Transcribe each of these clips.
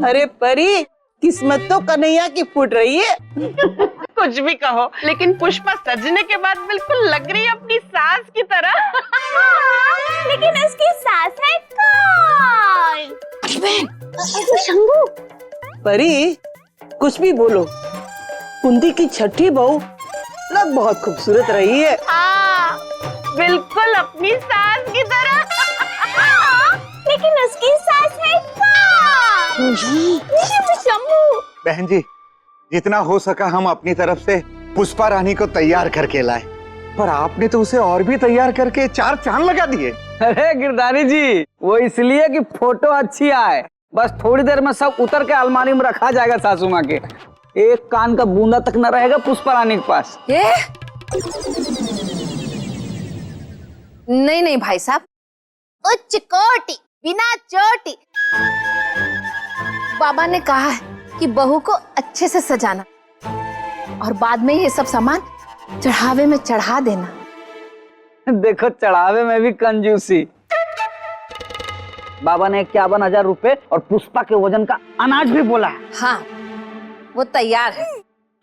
अरे परी, किस्मत तो कन्हैया की फूट रही है। कुछ भी कहो, लेकिन पुष्पा सजने के बाद बिल्कुल लग रही है अपनी सास की तरह। लेकिन उसकी सास है कौन? शंभू। परी, कुछ भी बोलो, कुंती की छठी बहू लग बहुत खूबसूरत रही है। हाँ, बिल्कुल अपनी सास की तरह। लेकिन उसकी सास है कौन? शंभू। बहन जी, जितना हो सका हम अपनी तरफ से पुष्पा रानी को तैयार करके लाए, पर आपने तो उसे और भी तैयार करके 4 चांद लगा दिए। अरे गिरधारी जी, वो इसलिए कि फोटो अच्छी आए, बस थोड़ी देर में सब उतर के अलमारी में रखा जाएगा सासू माँ के। एक कान का बूंदा तक न रहेगा पुष्पा रानी के पास। ये नहीं नहीं भाई साहब, उच्च कोटि बिना चोटी। बाबा ने कहा है कि बहू को अच्छे से सजाना और बाद में ये सब सामान चढ़ावे में चढ़ा देना। देखो, चढ़ावे में भी कंजूसी। बाबा ने 51,000 रुपए और पुष्पा के वजन का अनाज भी बोला है। हाँ, वो तैयार है।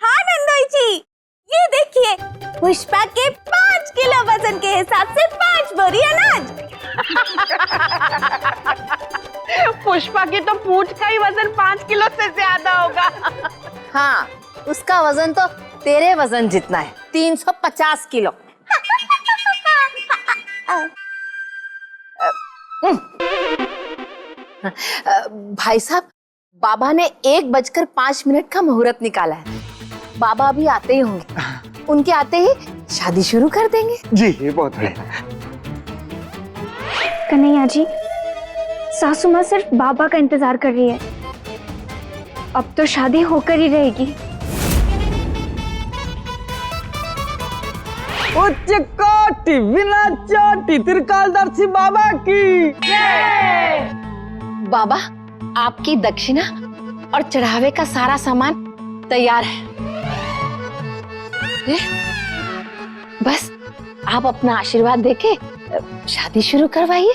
हाँ नंदोई जी, ये देखिए, पुष्पा के 5 किलो वजन के हिसाब से 5 बोरी अनाज। पुष्पा की तो पूंछ का ही वजन 5 किलो से ज्यादा होगा। हाँ, उसका वजन तो तेरे वजन जितना है, 350 किलो। भाई साहब, बाबा ने 1:05 का मुहूर्त निकाला है। बाबा अभी आते ही होंगे, उनके आते ही शादी शुरू कर देंगे। जी, ये बहुत बढ़िया। कन्हैया जी, सासू माँ सिर्फ बाबा का इंतजार कर रही है। अब तो शादी होकर ही रहेगी। उच्च कोटि बिना चोटी त्रिकालदर्शी बाबा की बाबा, आपकी दक्षिणा और चढ़ावे का सारा सामान तैयार है। बस आप अपना आशीर्वाद देके शादी शुरू करवाइए।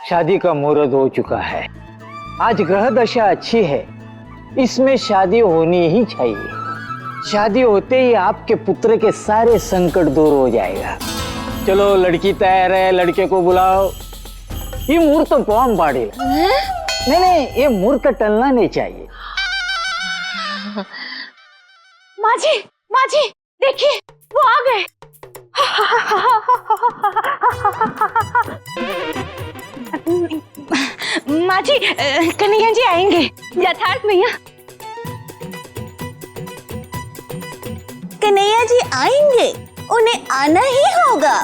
शादी का मुहूर्त हो चुका है। आज ग्रह दशा अच्छी है, इसमें शादी होनी ही चाहिए। शादी होते ही आपके पुत्र के सारे संकट दूर हो जाएगा। चलो, लड़की तैयार है, लड़के को बुलाओ। ये मुहूर्त तो बॉम्ब बाड़ी। नहीं, ये मुहूर्त टलना नहीं चाहिए। माँ जी, देखिए, वो आ गए। माँ जी, कन्हैया जी आएंगे। यथार्थ भैया, कन्हैया जी आएंगे, उन्हें आना ही होगा।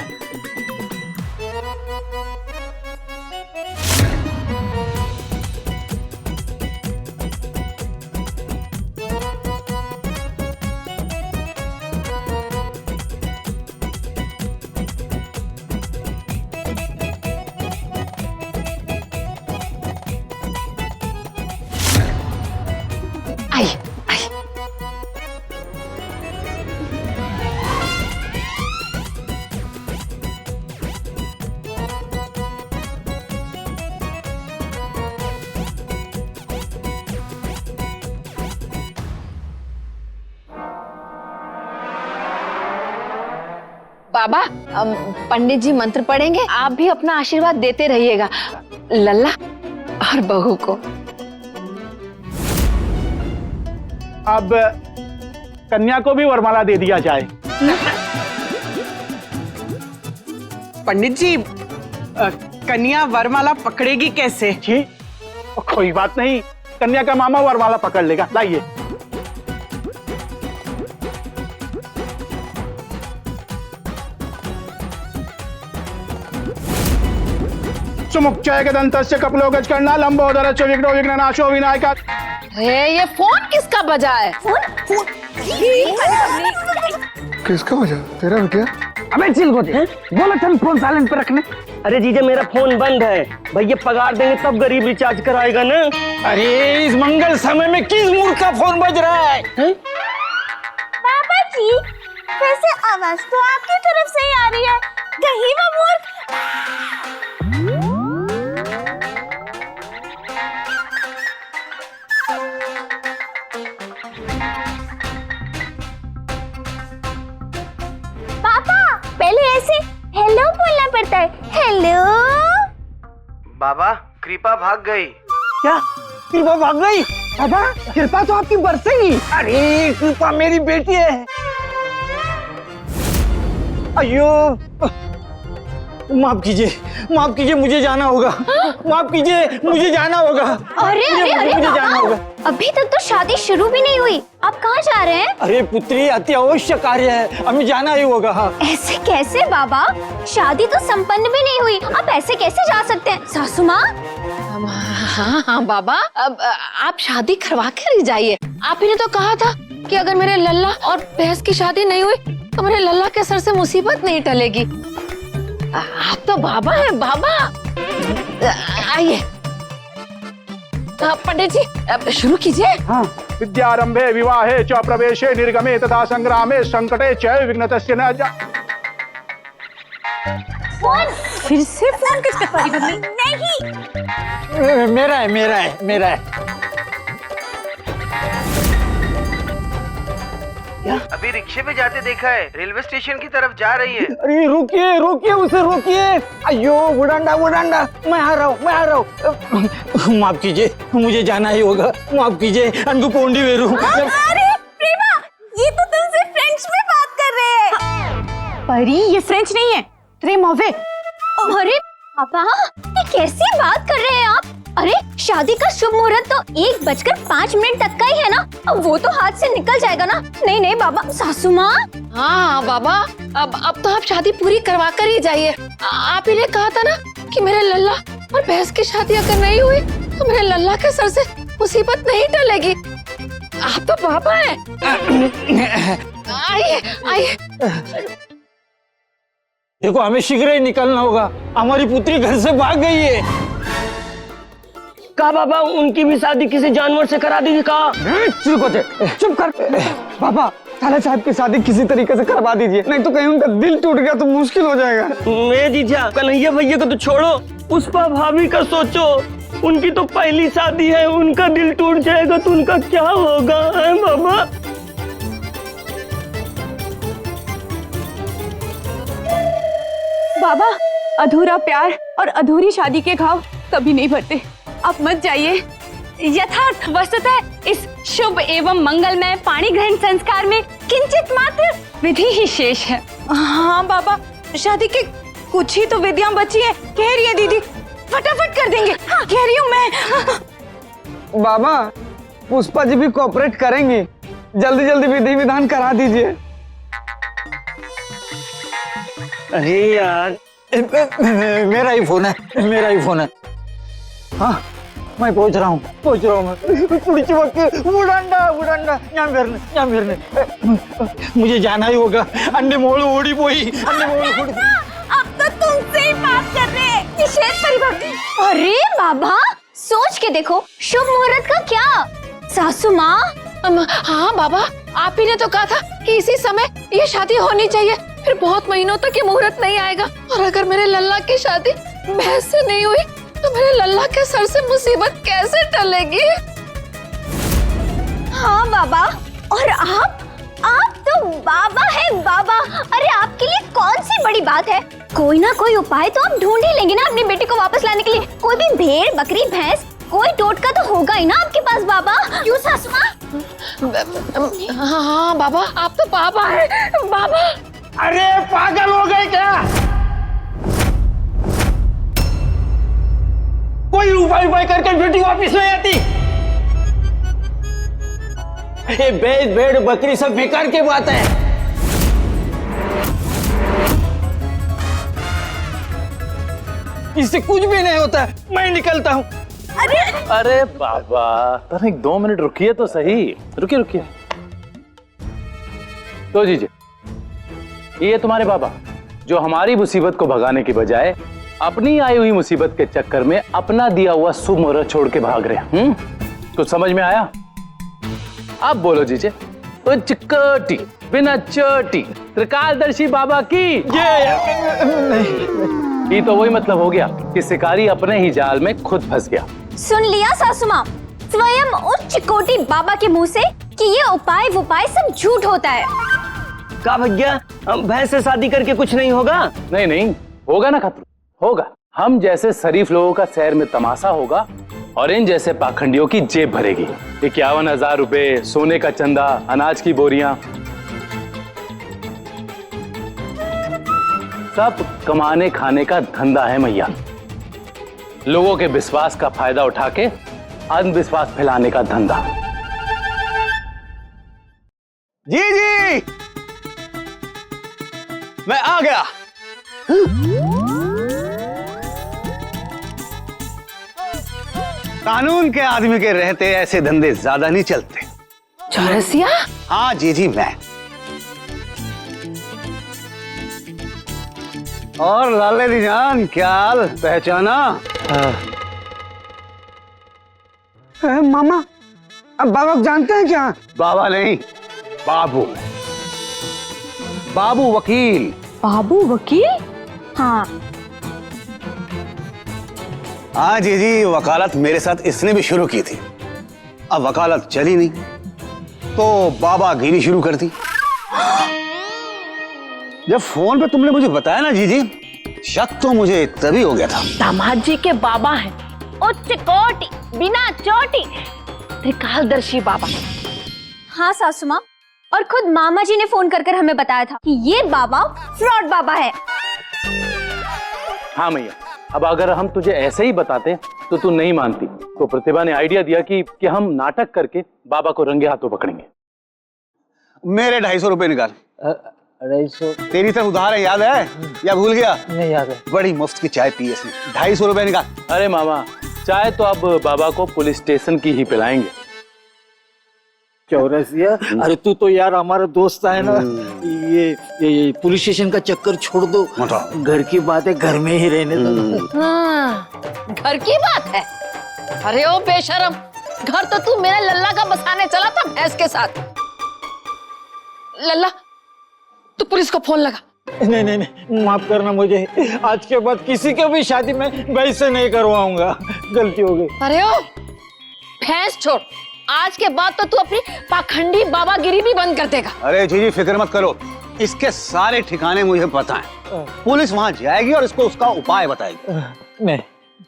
आई आई। बाबा, पंडित जी मंत्र पढ़ेंगे, आप भी अपना आशीर्वाद देते रहिएगा लल्ला और बहू को। अब कन्या को भी वरमाला दे दिया जाए। पंडित जी, कन्या वरमाला पकड़ेगी कैसे? जी, कोई बात नहीं, कन्या का मामा वरमाला पकड़ लेगा। लाइए। सुमुच्चय दंतस्य कपिलो गजकर्णा लंबोदरस्य विघ्नो विघ्ननाशो विनायका। ये फोन किसका बजा है? किसका वजह? तेरा रुपया? अबे चिलगोते, बोलो तुम फोन साइलेंट पे रखने। अरे जीजा, मेरा फोन बंद है। भैया पगार देंगे तब गरीब रिचार्ज कराएगा ना। अरे इस मंगल समय में किस मूर्ख का फोन बज रहा है? पापा जी, वैसे आवाज तो आपकी तरफ से ही आ रही है। कहीं वो मूर्ख। पापा पहले ऐसे हेलो बोलना पड़ता है, हेलो। बाबा कृपा भाग गई। क्या कृपा भाग गई? बाबा कृपा तो आपकी बरसेगी। अरे कृपा मेरी बेटी है। अयो माफ कीजिए मुझे जाना होगा। माफ कीजिए मुझे जाना होगा। अरे अरे अरे मुझे जाना पापा, होगा। अभी तक तो शादी शुरू भी नहीं हुई, आप कहाँ जा रहे हैं? अरे पुत्री अति अवश्य कार्य है, हमें जाना ही होगा। हाँ ऐसे कैसे बाबा, शादी तो संपन्न भी नहीं हुई, आप ऐसे कैसे जा सकते हैं? सासू माँ। हाँ हाँ बाबा, अब आप शादी करवा कर ही जाइए। आप ही ने तो कहा था कि अगर मेरे लल्ला और भैंस की शादी नहीं हुई तो मेरे लल्ला के सर से मुसीबत नहीं टलेगी। आप तो बाबा हैं बाबा। आइए पंडित जी, अब शुरू कीजिए। हाँ विद्यारंभे विवाहे च प्रवेशे निर्गमे तथा संग्रामे संकटे च विघ्नतस्य न जा। फोन फिर से फोन किसके पास? नहीं, मेरा है। अभी रिक्शे पे जाते देखा है, रेलवे स्टेशन की तरफ जा रही है। अरे रोकिए उसे रोकिए। अयो बुढ़ांडा मैं आ रहा हूँ। माफ कीजिए मुझे जाना ही होगा। माफ कीजिए अनकु पोंडी वेरू। अरे प्रेमा, ये तो तुमसे फ्रेंच में बात कर रहे हैं। परी ये फ्रेंच नहीं है, ट्रेमोवे। अरे पापा, ये कैसी बात कर रहे हैं आप? अरे शादी का शुभ मुहूर्त तो 1:05 तक का ही है ना, अब वो तो हाथ से निकल जाएगा ना। नहीं बाबा। सासू माँ। हाँ बाबा, अब तो आप शादी पूरी करवा कर ही जाइए। आप ही ने कहा था ना कि मेरे लल्ला और भैंस की शादी अगर नहीं हुई तो मेरे लल्ला के सर से मुसीबत नहीं टलेगी। आप तो पापा हैं। आइए। देखो हमें शीघ्र ही निकलना होगा, हमारी पुत्री घर से भाग गई है। कहा बाबा उनकी भी शादी किसी जानवर से करा दीजिए। कहा चुप कर बाबा, थाला साहब की शादी किसी तरीके से करवा दीजिए, नहीं तो कहीं उनका दिल टूट गया तो मुश्किल हो जाएगा। मैं जीजा कन्हैया भैया को तो छोड़ो, पुष्पा भाभी का सोचो। उनकी तो पहली शादी है, उनका दिल टूट जाएगा तो उनका क्या होगा है बाबा? बाबा अधूरा प्यार और अधूरी शादी के घाव कभी नहीं भरते, आप मत जाइए। यथार्थ वस्तुतः इस शुभ एवं मंगलमय पाणी ग्रहण संस्कार में किंचित मात्र विधि ही शेष है। हाँ बाबा, शादी की कुछ ही तो विधियां बची है। कह रही है दीदी, फटाफट कर देंगे। कह रही हूँ मैं। बाबा पुष्पा जी भी कोऑपरेट करेंगी, जल्दी विधि विधान करा दीजिए। अरे यार मेरा ही फोन है। हाँ मैं पहुंच रहा हूँ मुझे जाना ही होगा। अंडे मोड़ ओड़ी पोई। अब तो तुमसे ही बात कर रहे हैं। निषेध परिभक्ति। अरे बाबा, सोच के देखो, शुभ मुहूर्त का क्या? सासू माँ। हाँ बाबा, आप ही ने तो कहा था कि इसी समय ये शादी होनी चाहिए, फिर बहुत महीनों तक ये मुहूर्त नहीं आएगा। और अगर मेरे लल्ला की शादी भैंस से नहीं हुई तो मेरे लल्ला के सर से मुसीबत कैसे टलेगी? हाँ बाबा, और आप तो बाबा है बाबा। अरे आपके लिए कौन सी बड़ी बात है? कोई ना कोई उपाय तो आप ढूंढ ही लेंगे ना अपनी बेटी को वापस लाने के लिए। कोई भी भेड़ बकरी भैंस कोई टोटका तो होगा ही ना आपके पास बाबा। क्यों सासू माँ? हाँ बाबा, आप तो पापा हैं बाबा। अरे पागल हो गए क्या? कोई उपाय करके बेटी वापस नहीं आती। ये भेड़ बकरी सब बेकार की बात है। इससे कुछ भी नहीं होता, मैं निकलता हूँ। अरे बाबा तनिक 2 मिनट रुकिए तो सही। रुकिए। तो जीजिए, ये तुम्हारे बाबा जो हमारी मुसीबत को भगाने की बजाय अपनी आई हुई मुसीबत के चक्कर में अपना दिया हुआ शुभ मुहूर्त छोड़ के भाग रहे। कुछ समझ में आया? अब बोलो जीजे। चिक्कटी बिना चोटी त्रिकालदर्शी बाबा की ये तो वही मतलब हो गया कि शिकारी अपने ही जाल में खुद फंस गया। सुन लिया सासू माँ, स्वयं उच्च कोटि बाबा के मुंह से कि ये उपाय सब झूठ होता है। का भैया भैंस से शादी करके कुछ नहीं होगा? नहीं नहीं होगा ना खतरू, होगा। हम जैसे शरीफ लोगों का शहर में तमाशा होगा और इन जैसे पाखंडियों की जेब भरेगी। 51,000 रुपए, सोने का चंदा, अनाज की बोरियां, सब कमाने खाने का धंधा है मैया। लोगों के विश्वास का फायदा उठा के अंधविश्वास फैलाने का धंधा। जी जी, मैं आ गया। कानून के आदमी के रहते ऐसे धंधे ज्यादा नहीं चलते। चौरसिया? हाँ जी जी, मैं। और लाले दी जान, क्या हाल, पहचाना? मामा, अब बाबा को जानते हैं क्या? बाबा नहीं, बाबू। बाबू वकील। बाबू वकील? हाँ। हाँ जी जी, वकालत मेरे साथ इसने भी शुरू की थी। अब वकालत चली नहीं तो बाबा गिरी शुरू कर दी। जब फोन पे तुमने मुझे बताया ना जी जी, शक तो मुझे तभी हो गया था। दामाद जी के बाबा हैं, उच्च कोटि, बिना चोटी, त्रिकालदर्शी बाबा। हाँ सासू माँ, और खुद मामा जी ने फोन कर हमें बताया था कि ये बाबा फ्रॉड बाबा है। हाँ मैया, अब अगर हम तुझे ऐसे ही बताते तो तू नहीं मानती। तो प्रतिभा ने आइडिया दिया कि हम नाटक करके बाबा को रंगे हाथों पकड़ेंगे। मेरे 250 रुपए निकाल। 250? तेरी तरफ उधार है, याद है या भूल गया? नहीं याद है। बड़ी मुफ्त की चाय पी इसने। 250 रुपए निकाल। अरे मामा, चाय तो अब बाबा को पुलिस स्टेशन की ही पिलाएंगे। चौरसिया, अरे तू तो यार हमारा दोस्त है ना। ये पुलिस स्टेशन का चक्कर छोड़ दो, घर की बात है, घर में ही रहने दो। हाँ, घर की बात है। अरे ओ बेशरम, घर तो तू मेरे लल्ला का बसाने चला था भैंस के साथ। लल्ला, तू पुलिस को फोन लगा। नहीं नहीं नहीं, माफ करना मुझे। आज के बाद किसी के भी शादी में वैसे नहीं करवाऊंगा, गलती हो गई। अरे ओ भैंस छोड़, आज के बाद तो तू अपनी पाखंडी बाबागिरी भी बंद कर देगा। अरे जी जी, फिक्र मत करो, इसके सारे ठिकाने मुझे पता है। पुलिस वहां जाएगी और इसको उसका उपाय बताएगी। नहीं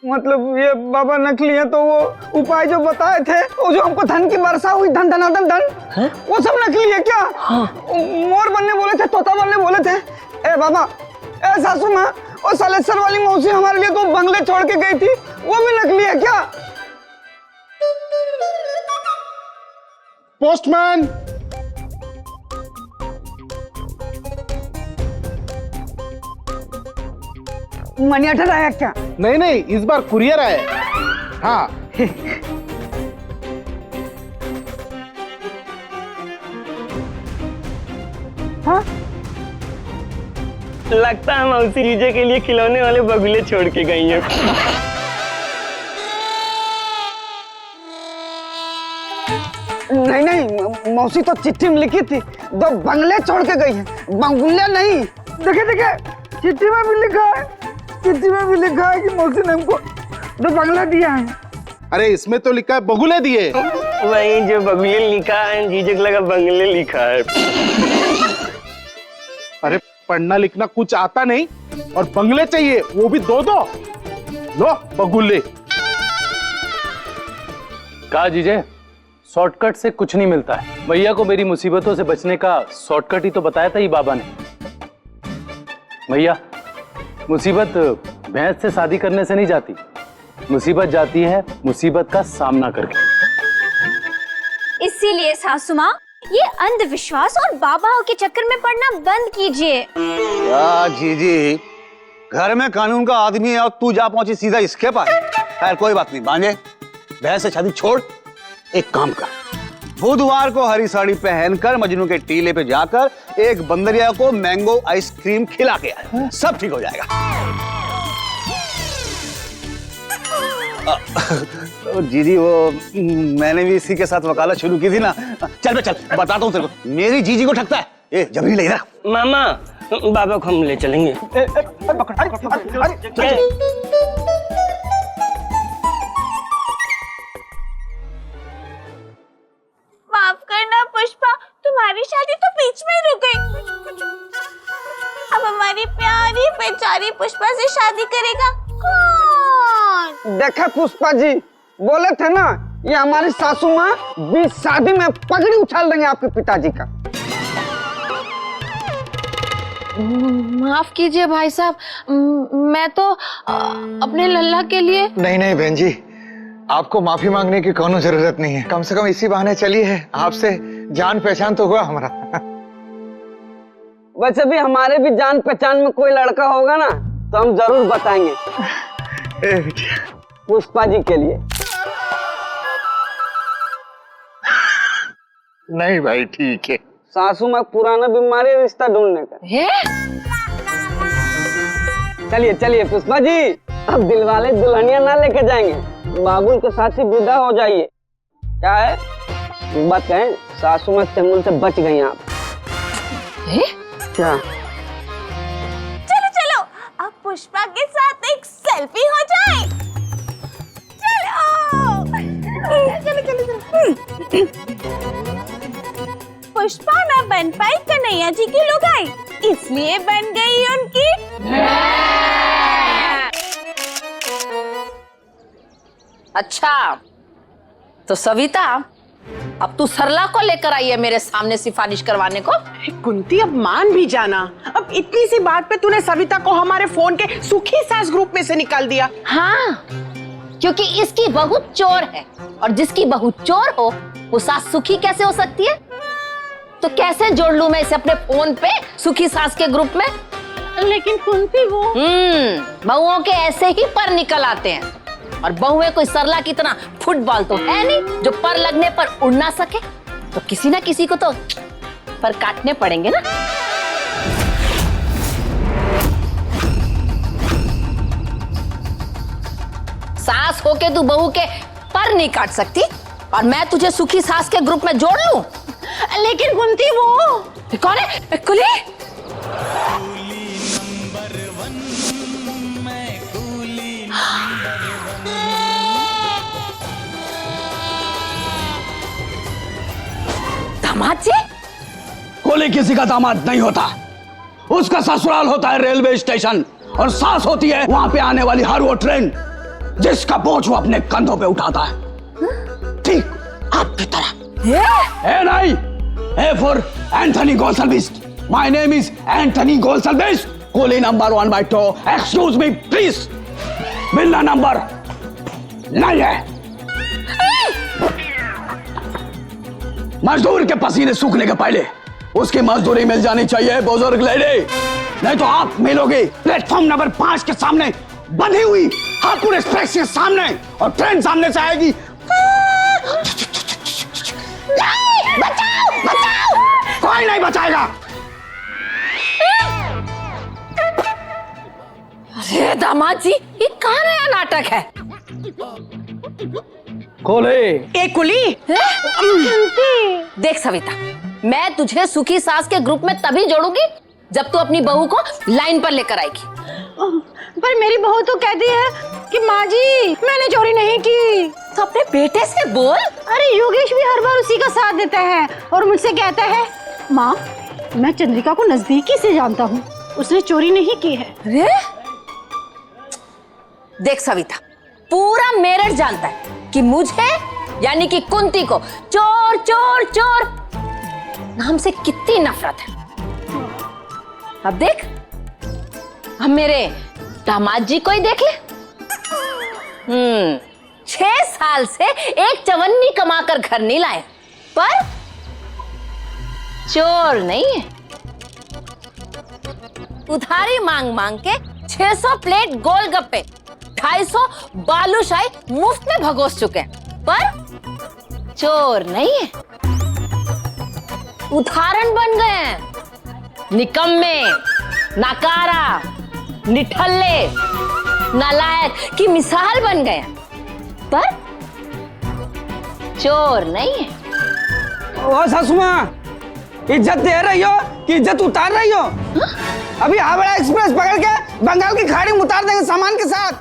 मतलब ये बाबा नकली है, तो वो उपाय जो बताए थे, वो जो हमको धन की वर्षा हुई, धन धनाधन धन, वो सब नकली है क्या? मोर बनने बोले थे, तोता बनने बोले थे। ए बाबा, ए सासू माँ, वो सलेसर वाली मौसी हमारे लिए तो बंगले छोड़ के गई थी, वो भी नकली है क्या? पोस्टमैन। मनी ऑर्डर आया क्या? नहीं नहीं, इस बार कुरियर आए। हाँ। हाँ? लगता है मौसी जीजे के लिए खिलौने वाले बगुले छोड़ के गई हैं। नहीं नहीं, मौसी तो चिट्ठी में लिखी थी, 2 बंगले छोड़ के गई है, बंगुले नहीं। देखे देखे, चिट्ठी में भी लिखा है, चिट्ठी में भी लिखा है कि मौसी ने हमको 2 बंगला दिया है। अरे इसमें तो लिखा है बगुले दिए। वही जो बगुले लिखा है, जीजे को लगा बंगले लिखा है। अरे पढ़ना लिखना कुछ आता नहीं और बंगले चाहिए, वो भी 2-2। लो बगुले। कहा जीजे, शॉर्टकट से कुछ नहीं मिलता है। भैया को मेरी मुसीबतों से बचने का शॉर्टकट ही तो बताया था ये बाबा ने। भैया, मुसीबत भैंस से शादी करने से नहीं जाती, मुसीबत जाती है मुसीबत का सामना करके। इसीलिए सासू माँ, ये अंधविश्वास और बाबाओं के चक्कर में पड़ना बंद कीजिए। क्या जी जी, घर में कानून का आदमी है और तू जा पहुंची सीधा इसके पास। खैर कोई बात नहीं, बांझे, भैंस से शादी छोड़, एक काम कर, बुधवार को हरी साड़ी पहनकर मजनू के टीले पे जाकर एक बंदरिया को मैंगो आइसक्रीम खिला के आए, सब ठीक हो जाएगा। जीजी, वो मैंने भी इसी के साथ वकालत शुरू की थी ना। चल बे चल, बताता हूँ तेरे को, मेरी जीजी को ठगता है। ए जबरी ले इधर। मामा, बाबा को हम ले चलेंगे। माफ करना पुष्पा, तुम हमारी शादी तो बीच में ही रुक गई। अब हमारी प्यारी बेचारी पुष्पा से शादी करेगा कौन? देखा पुष्पा जी, बोले थे ना ये हमारी सासू माँ बीच शादी में पगड़ी उछाल देंगे आपके पिताजी का। माफ कीजिए भाई साहब, मैं तो अपने लल्ला के लिए। नहीं नहीं बहन जी, आपको माफी मांगने की कोनो जरूरत नहीं है। कम से कम इसी बहाने चली है, आपसे जान पहचान तो हुआ हमारा। वैसे भी हमारे भी जान पहचान में कोई लड़का होगा ना तो हम जरूर बताएंगे पुष्पा जी के लिए। नहीं भाई ठीक है। सासू माँ पुराना बीमारी रिश्ता ढूंढने का। चलिए चलिए पुष्पा जी, अब दिलवाले दुल्हनिया ना लेके जाएंगे, बाबुल के साथ ही विदा हो जाइए। क्या है बात कहें, सासू माँ चंगुल से बच गई आप। क्या? चलो चलो अब पुष्पा के साथ एक सेल्फी हो जाए। चलो चलो चलो। पुष्पा ना बन पाई कन्हैया जी की लुगाई, इसलिए बन गई उनकी। अच्छा तो सविता, अब तू सरला को लेकर आई है मेरे सामने सिफारिश करवाने को? कुंती अब मान भी जाना, अब इतनी सी बात पे तूने सविता को हमारे फोन के सुखी सास ग्रुप में से निकाल दिया। हाँ, क्योंकि इसकी बहू चोर है और जिसकी बहू चोर हो वो सास सुखी कैसे हो सकती है? तो कैसे जोड़ लूं मैं इसे अपने फोन पे सुखी सास के ग्रुप में? लेकिन कुंती वो बहुओं के ऐसे ही पर निकल आते हैं, और बहुएं कोई सरला की तरह फुटबॉल तो है नहीं जो पर लगने पर उड़ ना सके। तो किसी ना किसी को तो पर काटने पड़ेंगे ना। सास होके तू बहू के पर नहीं काट सकती और मैं तुझे सुखी सास के ग्रुप में जोड़ लूं? लेकिन कुंती वो कौन है? कुली? दामाद जी? कुली किसी का दामाद नहीं होता, उसका ससुराल होता है रेलवे स्टेशन, और सास होती है वहां पे आने वाली हर वो ट्रेन जिसका बोझ वो अपने कंधों पे उठाता है, ठीक आपकी तरह। ए नहीं, A for Anthony Gonsalves. My name is Anthony Gonsalves, coolie number 1/2। Excuse me please, बिल्ला नंबर नहीं है। मजदूर के पसीने सूखने के पहले उसकी मजदूरी मिल जानी चाहिए बुजुर्ग लेडी, नहीं तो आप मिलोगे प्लेटफॉर्म नंबर 5 के सामने बंधी हुई हापुड़ एक्सप्रेस के सामने, और ट्रेन सामने से आएगी। बचाओ बचाओ, कोई नहीं बचाएगा। अरे दामाद जी, ये कहाँ नया नाटक है? कुली। ए कुली? देख सविता, मैं तुझे सुखी सास के ग्रुप में तभी जोड़ूंगी जब तू अपनी बहू को लाइन पर लेकर आएगी। पर मेरी बहू तो कहती है कि माँ जी मैंने चोरी नहीं की। तो अपने बेटे से बोल। अरे योगेश भी हर बार उसी का साथ देता है और मुझसे कहता है माँ मैं चंद्रिका को नजदीकी से जानता हूँ, उसने चोरी नहीं की है। अरे देख सविता, पूरा मेरठ जानता है कि मुझे यानी कि कुंती को चोर चोर चोर नाम से कितनी नफरत है। अब देख, हम मेरे दामाद जी को ही देख ले। 6 साल से एक चवन्नी कमाकर घर नहीं लाए, पर चोर नहीं है। उधारी मांग मांग के 600 प्लेट गोलगप्पे, 250 बालूशाही मुफ्त में भगोस चुके हैं, पर चोर नहीं है। उदाहरण बन गए हैं, निकम्मे, नाकारा, निठल्ले, नालायक की मिसाल बन गए, पर चोर नहीं है। ओ सासू माँ, इज्जत दे रही हो कि इज्जत उतार रही हो? अभी हावड़ा एक्सप्रेस पकड़ के बंगाल की खाड़ी में उतार देंगे सामान के साथ।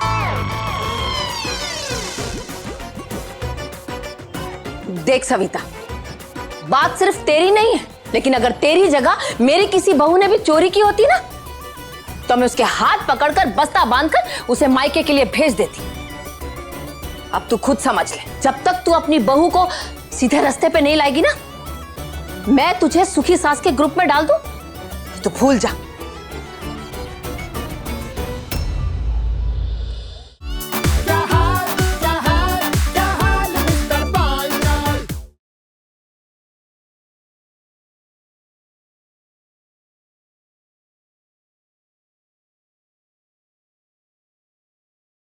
देख सविता, बात सिर्फ तेरी नहीं है, लेकिन अगर तेरी जगह मेरी किसी बहू ने भी चोरी की होती ना, तो मैं उसके हाथ पकड़कर बस्ता बांधकर उसे मायके के लिए भेज देती। अब तू खुद समझ ले, जब तक तू अपनी बहू को सीधे रास्ते पे नहीं लाएगी ना, मैं तुझे सुखी सास के ग्रुप में डाल दूं तो भूल जा।